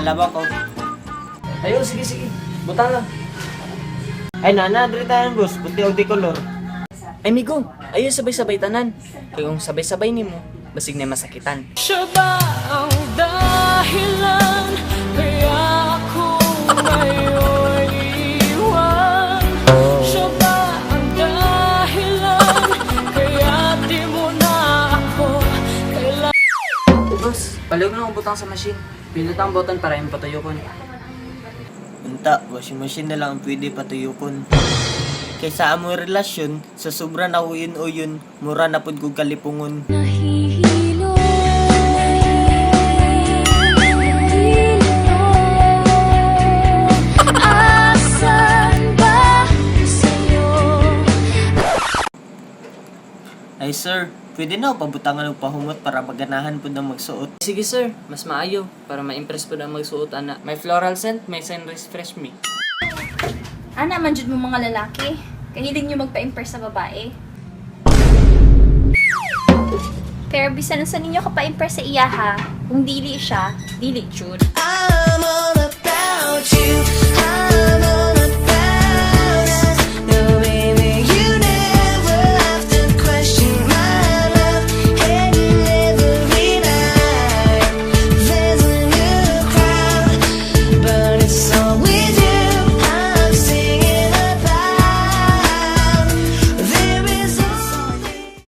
talaba ko. Ayun, sige. Buta lang. Ay nana, diri tayo boss, puti o di color. Ay, migo. Ayun, sabay-sabay tanan. Kaya kung sabay-sabay ni mo, basig na masakitan. Siya ba ang dahilan kaya ako ngayon iwan? Siya ba ang dahilan kaya di mo na ako kailangan? Boss, palag na akong butang sa machine. Pinot ang button para yung patuyo ko. Unta, washing machine na lang ang pwede patuyukon. Kaysa amo relasyon, sa sobra na uyon o yun, mura na pud kog kalipungon. Nahihilo, asan ba sa'yo? Ay sir, pwede na ako pabutangan og pahumot para maganahan pud na magsuot. Sige sir, mas maayo para ma-impress po na magsuot ana. May floral scent, may sunrise fresh me. Ana, manjud mo mga lalaki. Kahilig nyo magpa-impress sa babae. Pero bisan sa ninyo ka pa-impress sa iya ha, kung dili siya, dili jud. I'm on